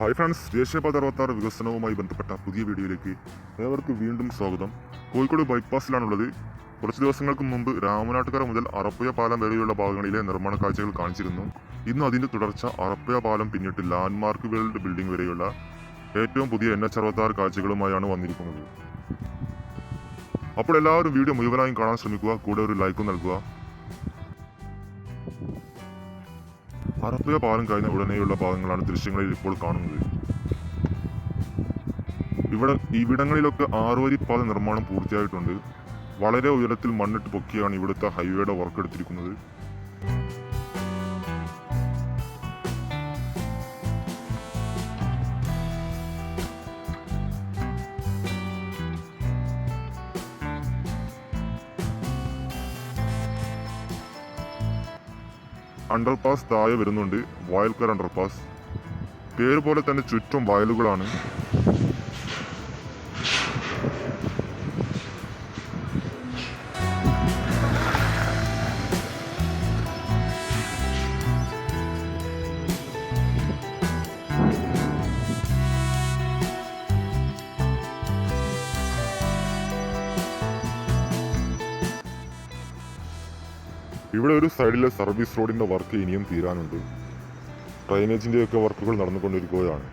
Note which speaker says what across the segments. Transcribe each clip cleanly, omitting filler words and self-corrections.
Speaker 1: Hi friends, ദേശീയപാത 66 വികസനവുമായി ബന്ധപ്പെട്ട പുതിയ വീഡിയോയിലേക്ക് ഏവർക്കും വീണ്ടും സ്വാഗതം. കോഴിക്കോട് ബൈപ്പാസിലാണുള്ളത്. കുറച്ച് ദിവസങ്ങൾക്ക് മുമ്പ് രാമനാട്ടുകര മുതൽ അറപ്പുഴ പാലം വരെയുള്ള ഭാഗങ്ങളിലെ നിർമ്മാണ കാഴ്ചകൾ കാണിച്ചിരുന്നു. ഇന്ന് അതിൻ്റെ തുടർച്ച അറപ്പുഴ പാലം പിന്നിട്ട് ലാൻഡ്മാർക്ക് വേൾഡ് ബിൽഡിംഗ് വരെയുള്ള ഏറ്റവും പുതിയ NH66 കാഴ്ചകളുമായാണ് വന്നിരിക്കുന്നത്. അപ്പോൾ എല്ലാവരും വീഡിയോ മുഴുവനായും കാണാൻ ശ്രമിക്കുക, കൂടെ ഒരു ലൈക്കും നൽകുക. അറപ്പുഴ പാലം കഴിഞ്ഞ ഉടനെയുള്ള ഭാഗങ്ങളാണ് ദൃശ്യങ്ങളിൽ ഇപ്പോൾ കാണുന്നത്. ഇവിടങ്ങളിലൊക്കെ 6 വരി പാത നിർമ്മാണം പൂർത്തിയായിട്ടുണ്ട്. വളരെ ഉയരത്തിൽ മണ്ണിട്ട് പൊക്കിയാണ് ഇവിടുത്തെ ഹൈവേയുടെ വർക്ക് എടുത്തിരിക്കുന്നത്. അണ്ടർപാസ് താഴെ വരുന്നുണ്ട്, വയൽക്കര അണ്ടർപാസ്. പേര് പോലെ തന്നെ ചുറ്റും വയലുകളാണ്. ഇവിടെ ഒരു സൈഡിലെ സർവീസ് റോഡിന്റെ വർക്ക് ഇനിയും തീരാനുണ്ട്. ഡ്രൈനേജിന്റെയൊക്കെ വർക്കുകൾ നടന്നുകൊണ്ടിരിക്കുകയാണ്.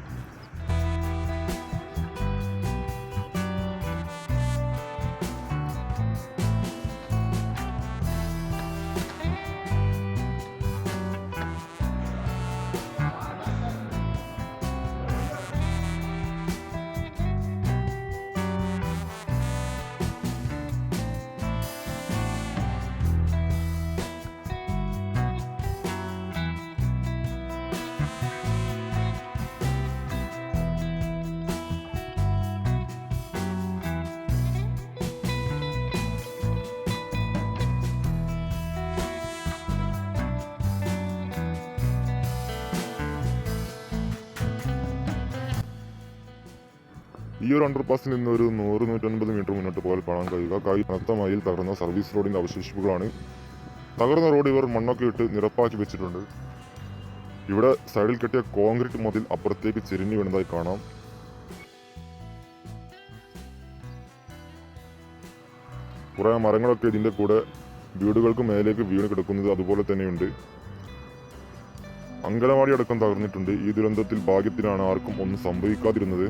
Speaker 1: ഈ ഒരു അണ്ടർപാസിൽ നിന്ന് ഒരു 100-150 മീറ്റർ മുന്നോട്ട് പോയാൽ കാണാൻ കഴിയുക കനത്ത മഴയിൽ തകർന്ന സർവീസ് റോഡിന്റെ അവശേഷിപ്പുകളാണ്. തകർന്ന റോഡ് ഇവർ മണ്ണൊക്കെ ഇട്ട് നിരപ്പാക്കി വെച്ചിട്ടുണ്ട്. ഇവിടെ സൈഡിൽ കെട്ടിയ കോൺക്രീറ്റ് മതിൽ അപ്പുറത്തേക്ക് ചെരിഞ്ഞു വീണതായി കാണാം. കുറേ മരങ്ങളൊക്കെ ഇതിന്റെ കൂടെ വീടുകൾക്ക് മേലേക്ക് വീണ് കിടക്കുന്നത് അതുപോലെ തന്നെയുണ്ട്. അങ്കണവാടി അടക്കം തകർന്നിട്ടുണ്ട്. ഈ ദുരന്തത്തിൽ ഭാഗ്യത്തിനാണ് ആർക്കും ഒന്നും സംഭവിക്കാതിരുന്നത്.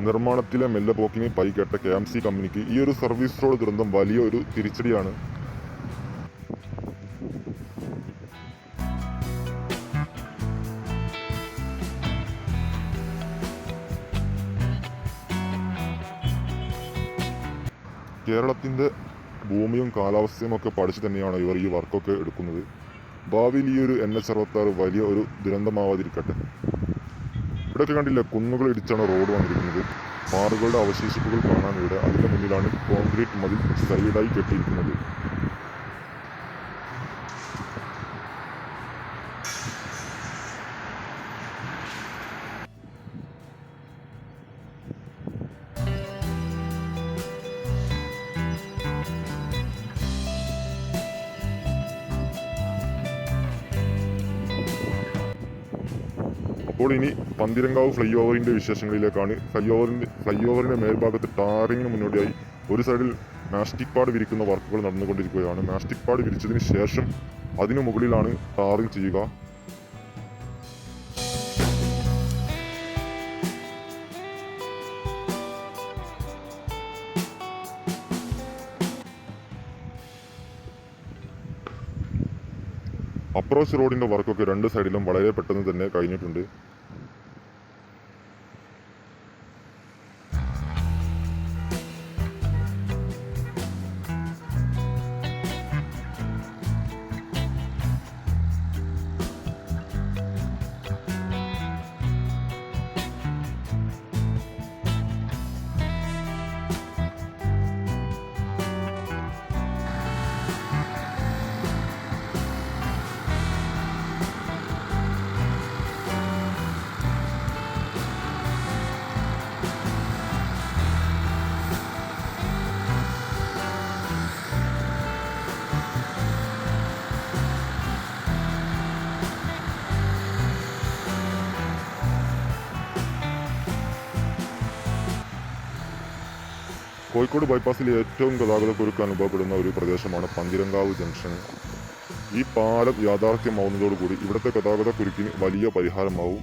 Speaker 1: നിർമ്മാണത്തിലെ മെല്ലെപ്പോക്കിന് പൈകേട്ട KMC കമ്പനിക്ക് ഈ ഒരു സർവീസ് റോഡ് ദുരന്തം വലിയ ഒരു തിരിച്ചടിയാണ്. കേരളത്തിൻ്റെ ഭൂമിയും കാലാവസ്ഥയും ഒക്കെ പഠിച്ചു തന്നെയാണ് ഇവർ ഈ വർക്കൊക്കെ എടുക്കുന്നത്. ഭാവിയിൽ ഈ ഒരു NH66 വലിയ ഒരു ദുരന്തമാവാതിരിക്കട്ടെ. ഇവിടെയൊക്കെ കണ്ടില്ല, കുന്നുകൾ ഇടിച്ചാണ് റോഡ് വന്നിരിക്കുന്നത്. പാറകളുടെ അവശേഷിപ്പുകൾ കാണാൻ ഇവിടെ. അതിൻ്റെ മുന്നിലാണ് കോൺക്രീറ്റ് മതിൽ സൈഡായി കെട്ടിയിരിക്കുന്നത്. അപ്പോൾ ഇനി പന്തിരങ്കാവ് ഫ്ലൈ ഓവറിൻ്റെ വിശേഷങ്ങളിലേക്കാണ്. ഫ്ലൈ ഓവറിൻ്റെ മേൽഭാഗത്ത് ടാറിങ്ങിന് മുന്നോടിയായി ഒരു സൈഡിൽ മാസ്റ്റിക് പാഡ് വിരിക്കുന്ന വർക്കുകൾ നടന്നുകൊണ്ടിരിക്കുകയാണ്. മാസ്റ്റിക് പാഡ് വിരിച്ചതിന് ശേഷം അതിനു മുകളിലാണ് ടാറിങ് ചെയ്യുക. അപ്രോച്ച് റോഡിൻ്റെ വർക്കൊക്കെ രണ്ട് സൈഡിലും വളരെ പെട്ടെന്ന് തന്നെ കഴിഞ്ഞിട്ടുണ്ട്. കോഴിക്കോട് ബൈപ്പാസിൽ ഏറ്റവും ഗതാഗതക്കുരുക്ക് അനുഭവപ്പെടുന്ന ഒരു പ്രദേശമാണ് പന്തിരങ്കാവ് ജംഗ്ഷൻ. ഈ പാലം യാഥാർത്ഥ്യമാവുന്നതോടുകൂടി ഇവിടുത്തെ ഗതാഗതക്കുരുക്കിന് വലിയ പരിഹാരമാവും.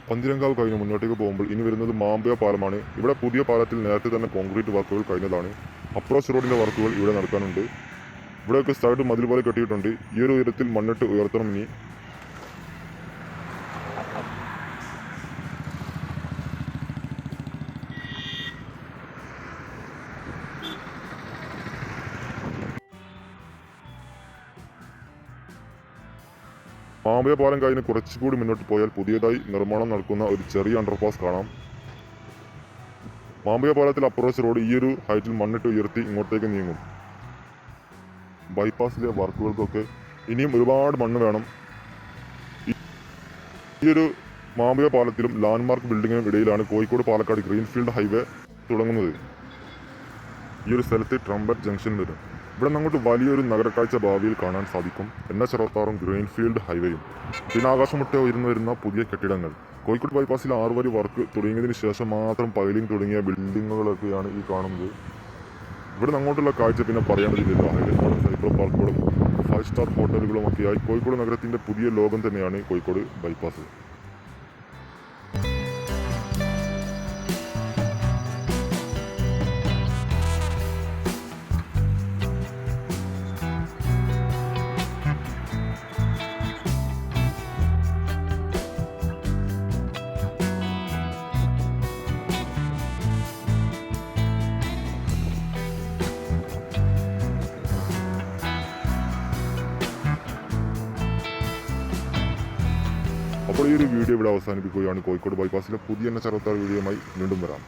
Speaker 1: പന്തിരങ്കാവ് കഴിഞ്ഞ് മുന്നോട്ടേക്ക് പോകുമ്പോൾ ഇനി വരുന്നത് മാമ്പയ പാലമാണ്. ഇവിടെ പുതിയ പാലത്തിൽ നേരത്തെ തന്നെ കോൺക്രീറ്റ് വർക്കുകൾ കഴിഞ്ഞതാണ്. അപ്രോച്ച് റോഡിന്റെ വർക്കുകൾ ഇവിടെ നടക്കാനുണ്ട്. ഇവിടെയൊക്കെ സൈഡ് മതിൽ പോലെ കെട്ടിയിട്ടുണ്ട്. ഈ ഒരു ഉയരത്തിൽ മണ്ണിട്ട് ഉയർത്തണം. ഇനി മാമ്പയ പാലം കഴിഞ്ഞ് കുറച്ചുകൂടി മുന്നോട്ട് പോയാൽ പുതിയതായി നിർമ്മാണം നടക്കുന്ന ഒരു ചെറിയ അണ്ടർപാസ് കാണാം. മാമ്പയ പാലത്തിൽ അപ്രോച്ച് റോഡ് ഈ ഒരു ഹൈറ്റിൽ മണ്ണിട്ട് ഉയർത്തി ഇങ്ങോട്ടേക്ക് നീങ്ങും. ബൈപ്പാസിലെ വർക്കുകൾക്കൊക്കെ ഇനിയും ഒരുപാട് മണ്ണ് വേണം. ഈ ഒരു മാമ്പയ പാലത്തിലും ലാൻഡ്മാർക്ക് ബിൽഡിങ്ങിനും ഇടയിലാണ് കോഴിക്കോട് പാലക്കാട് ഗ്രീൻഫീൽഡ് ഹൈവേ തുടങ്ങുന്നത്. ഈ ഒരു സ്ഥലത്ത് ട്രംപറ്റ് ജംഗ്ഷൻ വരും. ഇവിടെ നിന്ന് അങ്ങോട്ട് വലിയൊരു നഗരക്കാഴ്ച ഭാവിയിൽ കാണാൻ സാധിക്കും. NH-66 ഗ്രീൻഫീൽഡ് ഹൈവേയും പിന്നെ ആകാശമുട്ട ഉയർന്നു വരുന്ന പുതിയ കെട്ടിടങ്ങൾ. കോഴിക്കോട് ബൈപ്പാസിൽ 6 വരി വർക്ക് തുടങ്ങിയതിന് ശേഷം മാത്രം പൈലിംഗ് തുടങ്ങിയ ബിൽഡിങ്ങുകളൊക്കെയാണ് ഈ കാണുന്നത്. ഇവിടെ നിന്ന് അങ്ങോട്ടുള്ള കാഴ്ച പിന്നെ പറയേണ്ടതില്ലല്ലോ. ഹൈലൈറ്റുകളും സൈബർ പാർക്കുകളും 5 സ്റ്റാർ ഹോട്ടലുകളും ഒക്കെയായി കോഴിക്കോട് നഗരത്തിൻ്റെ പുതിയ ലോകം തന്നെയാണ് കോഴിക്കോട് ബൈപ്പാസ്. അപ്പോൾ ഈ ഒരു വീഡിയോ ഇവിടെ അവസാനിപ്പിക്കുകയാണ്. കോഴിക്കോട് ബൈപ്പാസിലെ പുതിയ NH-66 വീഡിയോയുമായി വീണ്ടും വരാം.